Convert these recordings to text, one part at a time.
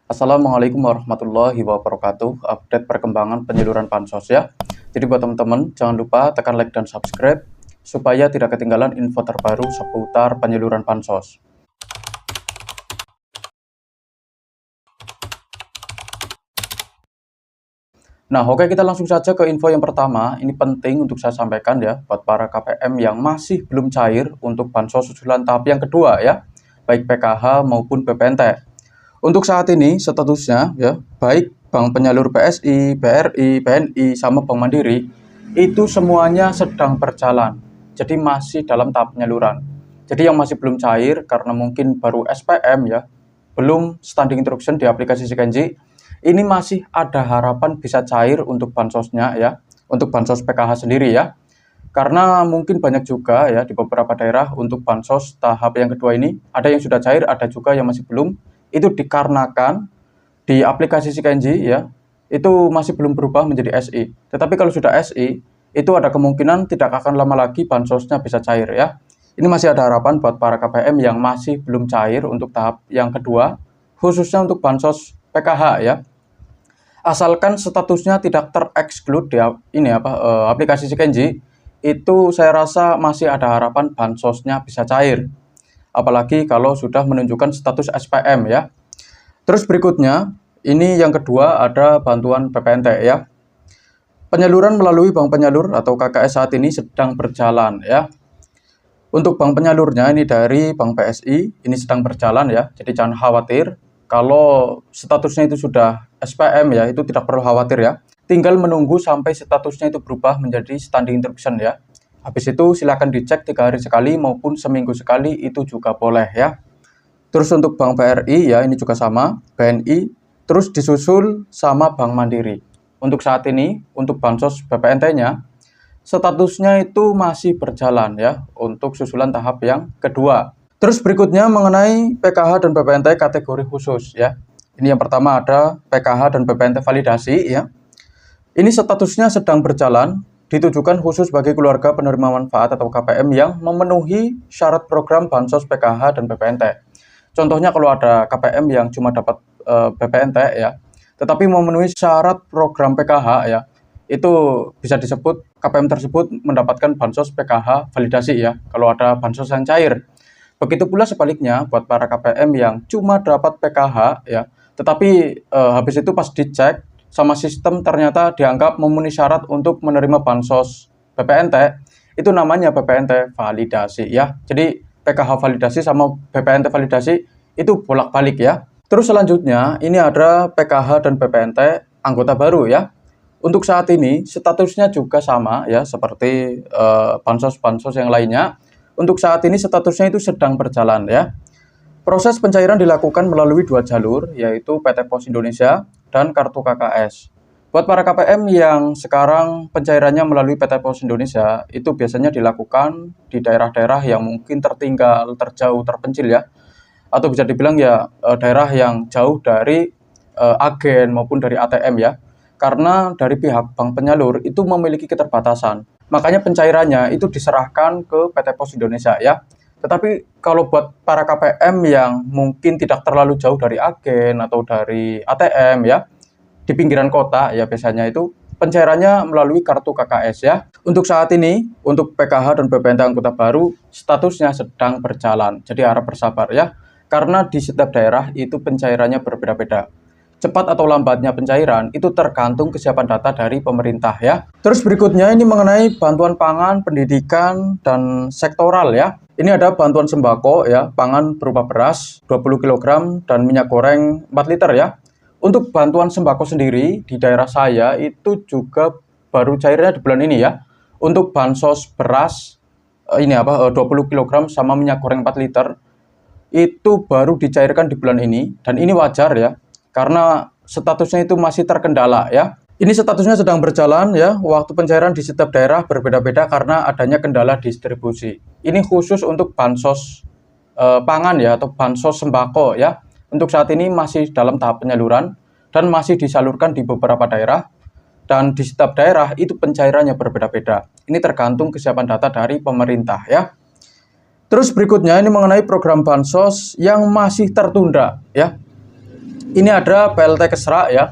Assalamualaikum warahmatullahi wabarakatuh. Update perkembangan penyaluran bansos ya. Jadi buat teman-teman jangan lupa tekan like dan subscribe supaya tidak ketinggalan info terbaru seputar penyaluran bansos. Nah, oke, kita langsung saja ke info yang pertama. Ini penting untuk saya sampaikan ya buat para KPM yang masih belum cair untuk bansos susulan tahap yang kedua ya, baik PKH maupun BPNT. Untuk saat ini statusnya ya, baik bank penyalur BSI, BRI, BNI sama Bank Mandiri itu semuanya sedang berjalan. Jadi masih dalam tahap penyaluran. Jadi yang masih belum cair karena mungkin baru SPM ya, belum standing instruction di aplikasi Sikenji, ini masih ada harapan bisa cair untuk bansosnya ya, untuk bansos PKH sendiri ya. Karena mungkin banyak juga ya di beberapa daerah untuk bansos tahap yang kedua ini, ada yang sudah cair, ada juga yang masih belum. Itu dikarenakan di aplikasi Sikenji ya, itu masih belum berubah menjadi SI. Tetapi kalau sudah SI, itu ada kemungkinan tidak akan lama lagi bansosnya bisa cair ya. Ini masih ada harapan buat para KPM yang masih belum cair untuk tahap yang kedua, khususnya untuk bansos PKH ya. Asalkan statusnya tidak tereksklut di aplikasi Sikenji, itu saya rasa masih ada harapan bansosnya bisa cair. Apalagi kalau sudah menunjukkan status SPM ya. Terus berikutnya, ini yang kedua ada bantuan BPNT ya. Penyaluran melalui bank penyalur atau KKS saat ini sedang berjalan ya. Untuk bank penyalurnya ini dari Bank BSI, ini sedang berjalan ya. Jadi jangan khawatir kalau statusnya itu sudah SPM ya, itu tidak perlu khawatir ya. Tinggal menunggu sampai statusnya itu berubah menjadi standing instruction ya. Habis itu silakan dicek 3 hari sekali maupun seminggu sekali, itu juga boleh ya. Terus untuk Bank BRI ya, ini juga sama, BNI, terus disusul sama Bank Mandiri. Untuk saat ini, untuk bansos BPNT-nya, statusnya itu masih berjalan ya, untuk susulan tahap yang kedua. Terus berikutnya mengenai PKH dan BPNT kategori khusus ya. Ini yang pertama ada PKH dan BPNT validasi ya. Ini statusnya sedang berjalan, ditujukan khusus bagi keluarga penerima manfaat atau KPM yang memenuhi syarat program bansos PKH dan BPNT. Contohnya kalau ada KPM yang cuma dapat BPNT ya, tetapi memenuhi syarat program PKH ya, itu bisa disebut KPM tersebut mendapatkan bansos PKH validasi ya, kalau ada bansos yang cair. Begitu pula sebaliknya buat para KPM yang cuma dapat PKH ya, tetapi habis itu pas dicek sama sistem ternyata dianggap memenuhi syarat untuk menerima bansos BPNT, itu namanya BPNT validasi ya. Jadi PKH validasi sama BPNT validasi itu bolak-balik ya. Terus selanjutnya ini ada PKH dan BPNT anggota baru ya. Untuk saat ini statusnya juga sama ya seperti bansos-bansos yang lainnya. Untuk saat ini statusnya itu sedang berjalan ya. Proses pencairan dilakukan melalui 2 jalur, yaitu PT Pos Indonesia dan Kartu KKS. Buat para KPM yang sekarang pencairannya melalui PT Pos Indonesia, itu biasanya dilakukan di daerah-daerah yang mungkin tertinggal, terjauh, terpencil ya. Atau bisa dibilang ya daerah yang jauh dari agen maupun dari ATM ya. Karena dari pihak bank penyalur itu memiliki keterbatasan. Makanya pencairannya itu diserahkan ke PT Pos Indonesia ya. Tetapi kalau buat para KPM yang mungkin tidak terlalu jauh dari agen atau dari ATM ya, di pinggiran kota ya biasanya itu pencairannya melalui kartu KKS ya. Untuk saat ini, untuk PKH dan BPNT anggota baru, statusnya sedang berjalan. Jadi harap bersabar ya, karena di setiap daerah itu pencairannya berbeda-beda. Cepat atau lambatnya pencairan itu tergantung kesiapan data dari pemerintah ya. Terus berikutnya ini mengenai bantuan pangan, pendidikan, dan sektoral ya. Ini ada bantuan sembako ya, pangan berupa beras 20 kg dan minyak goreng 4 liter ya. Untuk bantuan sembako sendiri di daerah saya itu juga baru cairnya di bulan ini ya. Untuk bansos beras 20 kg sama minyak goreng 4 liter itu baru dicairkan di bulan ini, dan ini wajar ya. Karena statusnya itu masih terkendala ya. Ini statusnya sedang berjalan ya. Waktu pencairan di setiap daerah berbeda-beda karena adanya kendala distribusi. Ini khusus untuk bansos pangan ya, atau bansos sembako ya. Untuk saat ini masih dalam tahap penyaluran dan masih disalurkan di beberapa daerah. Dan di setiap daerah itu pencairannya berbeda-beda. Ini tergantung kesiapan data dari pemerintah ya. Terus berikutnya ini mengenai program bansos yang masih tertunda ya. Ini ada PLT Kesra ya.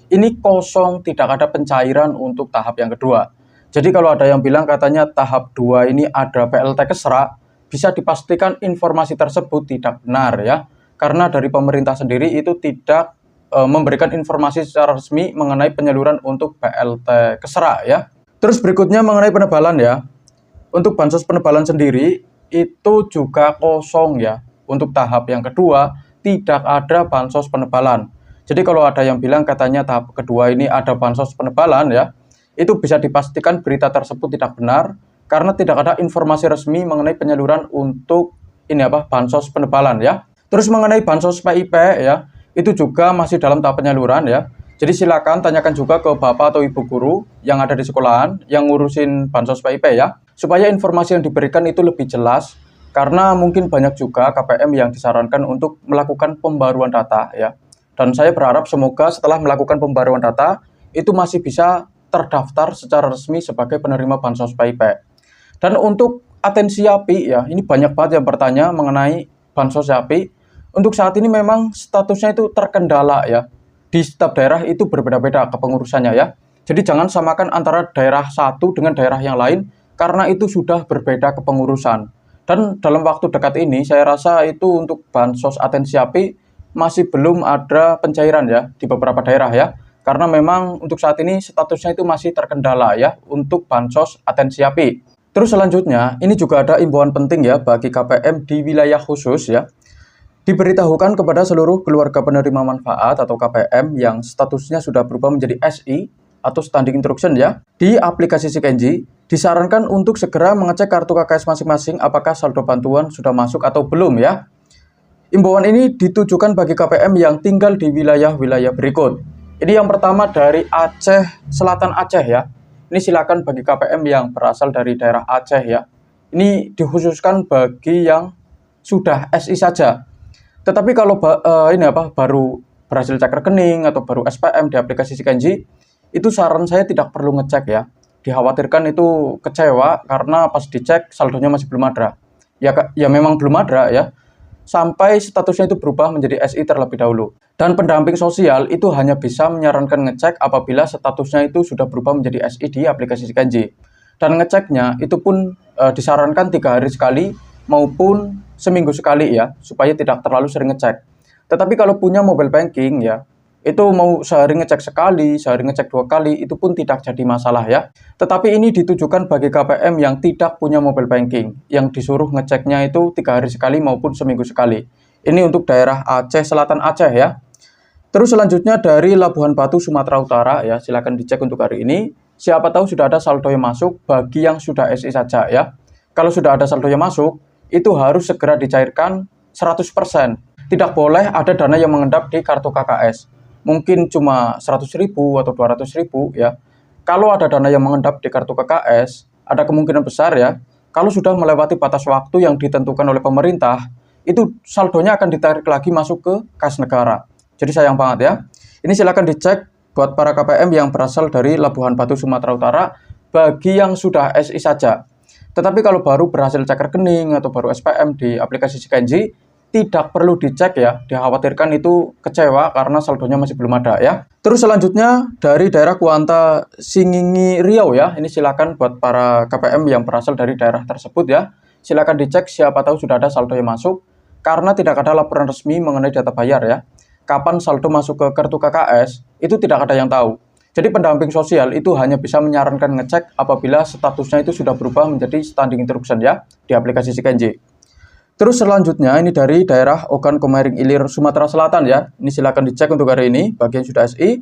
Ini kosong, tidak ada pencairan untuk tahap yang kedua. Jadi kalau ada yang bilang katanya tahap 2 ini ada PLT Kesra, bisa dipastikan informasi tersebut tidak benar ya. Karena dari pemerintah sendiri itu tidak memberikan informasi secara resmi mengenai penyaluran untuk PLT Kesra ya. Terus berikutnya mengenai penebalan ya. Untuk bansos penebalan sendiri itu juga kosong ya. Untuk tahap yang kedua tidak ada bansos penebalan. Jadi kalau ada yang bilang katanya tahap kedua ini ada bansos penebalan ya, itu bisa dipastikan berita tersebut tidak benar karena tidak ada informasi resmi mengenai penyaluran untuk bansos penebalan ya. Terus mengenai bansos PIP ya, itu juga masih dalam tahap penyaluran ya. Jadi silakan tanyakan juga ke Bapak atau Ibu guru yang ada di sekolahan yang ngurusin bansos PIP ya, supaya informasi yang diberikan itu lebih jelas, karena mungkin banyak juga KPM yang disarankan untuk melakukan pembaruan data ya. Dan saya berharap semoga setelah melakukan pembaruan data itu masih bisa terdaftar secara resmi sebagai penerima bansos PIP. Dan untuk atensi API ya, ini banyak banget yang bertanya mengenai bansos API. Untuk saat ini memang statusnya itu terkendala ya. Di setiap daerah itu berbeda-beda kepengurusannya ya. Jadi jangan samakan antara daerah satu dengan daerah yang lain karena itu sudah berbeda kepengurusan. Dan dalam waktu dekat ini saya rasa itu untuk bansos atensi API masih belum ada pencairan ya di beberapa daerah ya. Karena memang untuk saat ini statusnya itu masih terkendala ya untuk bansos atensi API. Terus selanjutnya ini juga ada imbauan penting ya bagi KPM di wilayah khusus ya. Diberitahukan kepada seluruh keluarga penerima manfaat atau KPM yang statusnya sudah berubah menjadi SI atau Standing Instruction ya, di aplikasi Sikenji, disarankan untuk segera mengecek kartu KKS masing-masing apakah saldo bantuan sudah masuk atau belum ya. Imbauan ini ditujukan bagi KPM yang tinggal di wilayah-wilayah berikut. Ini yang pertama dari Aceh, Selatan Aceh ya. Ini silakan bagi KPM yang berasal dari daerah Aceh ya. Ini dikhususkan bagi yang sudah SI saja. Tetapi kalau baru berhasil cek rekening atau baru SPM di aplikasi Sikenji, itu saran saya tidak perlu ngecek ya. Dikhawatirkan itu kecewa karena pas dicek saldonya masih belum ada. Ya memang belum ada ya. Sampai statusnya itu berubah menjadi SI terlebih dahulu. Dan pendamping sosial itu hanya bisa menyarankan ngecek apabila statusnya itu sudah berubah menjadi SI di aplikasi Sikenji. Dan ngeceknya itu pun disarankan 3 hari sekali maupun seminggu sekali ya, supaya tidak terlalu sering ngecek. Tetapi kalau punya mobile banking ya, itu mau sehari ngecek sekali, sehari ngecek 2 kali, itu pun tidak jadi masalah ya. Tetapi ini ditujukan bagi KPM yang tidak punya mobile banking, yang disuruh ngeceknya itu 3 hari sekali maupun seminggu sekali. Ini untuk daerah Aceh, Selatan Aceh ya. Terus selanjutnya dari Labuhan Batu, Sumatera Utara ya, silakan dicek untuk hari ini. Siapa tahu sudah ada saldo yang masuk bagi yang sudah SI saja ya. Kalau sudah ada saldo yang masuk, itu harus segera dicairkan 100%. Tidak boleh ada dana yang mengendap di kartu KKS. Mungkin cuma 100.000 atau 200.000 ya. Kalau ada dana yang mengendap di kartu KKS, ada kemungkinan besar ya, kalau sudah melewati batas waktu yang ditentukan oleh pemerintah, itu saldonya akan ditarik lagi masuk ke kas negara. Jadi sayang banget ya. Ini silakan dicek buat para KPM yang berasal dari Labuhan Batu, Sumatera Utara, bagi yang sudah SI saja. Tetapi kalau baru berhasil cek rekening atau baru SPM di aplikasi Sikenji, tidak perlu dicek ya, dikhawatirkan itu kecewa karena saldonya masih belum ada ya. Terus selanjutnya dari daerah Kuanta Singingi Riau ya, ini silakan buat para KPM yang berasal dari daerah tersebut ya, silakan dicek siapa tahu sudah ada saldo yang masuk, karena tidak ada laporan resmi mengenai data bayar ya. Kapan saldo masuk ke kartu KKS, itu tidak ada yang tahu. Jadi pendamping sosial itu hanya bisa menyarankan ngecek apabila statusnya itu sudah berubah menjadi Standing Instruction ya, di aplikasi Sikenji. Terus selanjutnya ini dari daerah Ogan Komering Ilir, Sumatera Selatan ya. Ini silakan dicek untuk hari ini bagi yang sudah SI.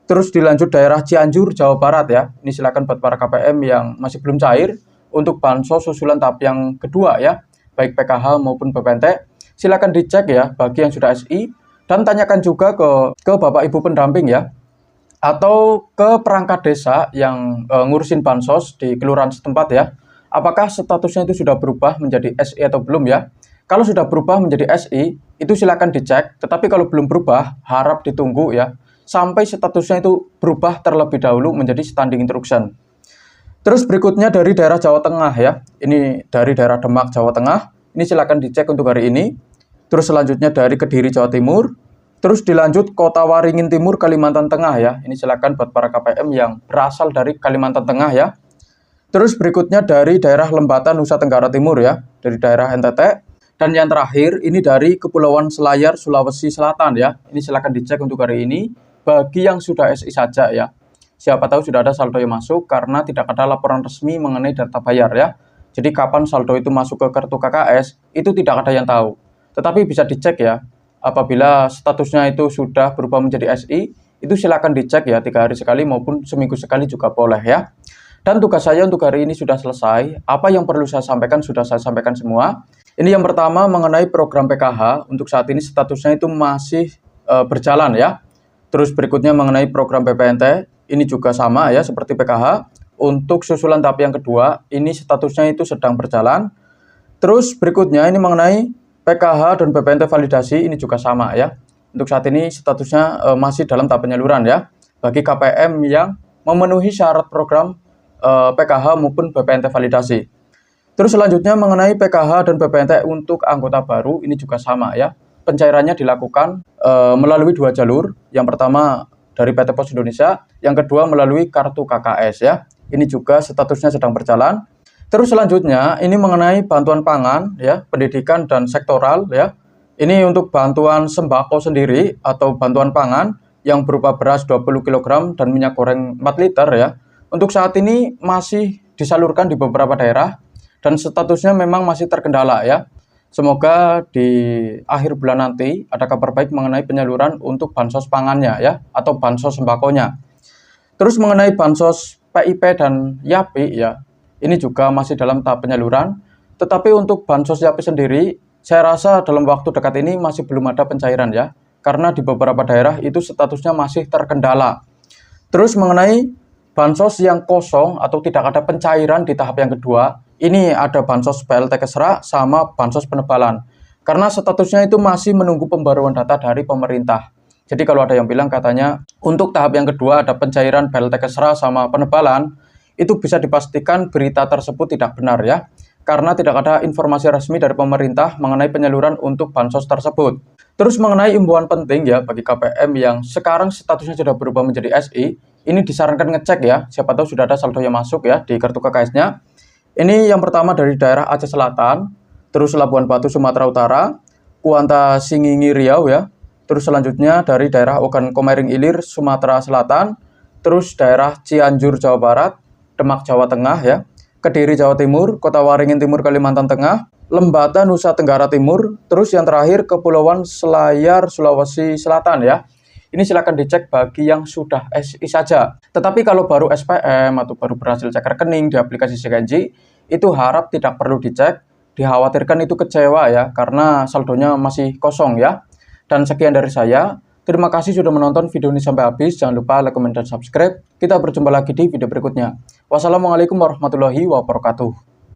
Terus dilanjut daerah Cianjur, Jawa Barat ya. Ini silakan buat para KPM yang masih belum cair untuk bansos susulan tahap yang kedua ya, baik PKH maupun BPNT. Silakan dicek ya bagi yang sudah SI dan tanyakan juga ke Bapak Ibu pendamping ya, atau ke perangkat desa yang ngurusin bansos di kelurahan setempat ya. Apakah statusnya itu sudah berubah menjadi SI atau belum ya? Kalau sudah berubah menjadi SI, itu silakan dicek. Tetapi kalau belum berubah, harap ditunggu ya, sampai statusnya itu berubah terlebih dahulu menjadi Standing Instruction. Terus berikutnya dari daerah Jawa Tengah ya. Ini dari daerah Demak, Jawa Tengah. Ini silakan dicek untuk hari ini. Terus selanjutnya dari Kediri, Jawa Timur. Terus dilanjut Kota Waringin Timur, Kalimantan Tengah ya. Ini silakan buat para KPM yang berasal dari Kalimantan Tengah ya. Terus berikutnya dari daerah Lembata, Nusa Tenggara Timur ya, dari daerah NTT. Dan yang terakhir ini dari Kepulauan Selayar, Sulawesi Selatan ya. Ini silakan dicek untuk hari ini bagi yang sudah SI saja ya. Siapa tahu sudah ada saldo yang masuk karena tidak ada laporan resmi mengenai data bayar ya. Jadi kapan saldo itu masuk ke kartu KKS itu tidak ada yang tahu. Tetapi bisa dicek ya. Apabila statusnya itu sudah berubah menjadi SI, itu silakan dicek ya 3 hari sekali maupun seminggu sekali juga boleh ya. Dan tugas saya untuk hari ini sudah selesai. Apa yang perlu saya sampaikan sudah saya sampaikan semua. Ini yang pertama mengenai program PKH. Untuk saat ini statusnya itu masih berjalan ya. Terus berikutnya mengenai program PPNT. Ini juga sama ya seperti PKH. Untuk susulan tahap yang kedua, ini statusnya itu sedang berjalan. Terus berikutnya ini mengenai PKH dan PPNT validasi, ini juga sama ya. Untuk saat ini statusnya masih dalam tahap penyaluran ya. Bagi KPM yang memenuhi syarat program PKH maupun PPNT validasi. Terus selanjutnya mengenai PKH dan PPNT untuk anggota baru, ini juga sama ya. Pencairannya dilakukan melalui 2 jalur. Yang pertama dari PT Pos Indonesia, yang kedua melalui kartu KKS ya. Ini juga statusnya sedang berjalan. Terus selanjutnya ini mengenai bantuan pangan ya, pendidikan dan sektoral ya. Ini untuk bantuan sembako sendiri atau bantuan pangan yang berupa beras 20 kg dan minyak goreng 4 liter ya. Untuk saat ini masih disalurkan di beberapa daerah dan statusnya memang masih terkendala ya. Semoga di akhir bulan nanti ada kabar baik mengenai penyaluran untuk bansos pangannya ya atau bansos sembakonya. Terus mengenai bansos PIP dan YAPI ya. Ini juga masih dalam tahap penyaluran, tetapi untuk bansos YAPI sendiri, saya rasa dalam waktu dekat ini masih belum ada pencairan ya, karena di beberapa daerah itu statusnya masih terkendala. Terus mengenai bansos yang kosong atau tidak ada pencairan di tahap yang kedua, ini ada bansos PLT Kesra sama bansos penebalan, karena statusnya itu masih menunggu pembaruan data dari pemerintah. Jadi kalau ada yang bilang katanya untuk tahap yang kedua ada pencairan PLT Kesra sama penebalan, itu bisa dipastikan berita tersebut tidak benar ya, karena tidak ada informasi resmi dari pemerintah mengenai penyaluran untuk bansos tersebut. Terus mengenai imbauan penting ya bagi KPM yang sekarang statusnya sudah berubah menjadi SI, ini disarankan ngecek ya, siapa tahu sudah ada saldo yang masuk ya di kartu KKS-nya. Ini yang pertama dari daerah Aceh Selatan, terus Labuan Batu Sumatera Utara, Kuanta Singingi Riau ya, terus selanjutnya dari daerah Ogan Komering Ilir Sumatera Selatan, terus daerah Cianjur Jawa Barat, Demak Jawa Tengah ya, Kediri Jawa Timur, Kota Waringin Timur Kalimantan Tengah, Lembata Nusa Tenggara Timur, terus yang terakhir Kepulauan Selayar Sulawesi Selatan ya. Ini silakan dicek bagi yang sudah SI saja. Tetapi kalau baru SPM atau baru berhasil cek rekening di aplikasi CKNJ, itu harap tidak perlu dicek, dikhawatirkan itu kecewa ya, karena saldonya masih kosong ya. Dan sekian dari saya. Terima kasih sudah menonton video ini sampai habis. Jangan lupa like, comment, dan subscribe. Kita berjumpa lagi di video berikutnya. Wassalamualaikum warahmatullahi wabarakatuh.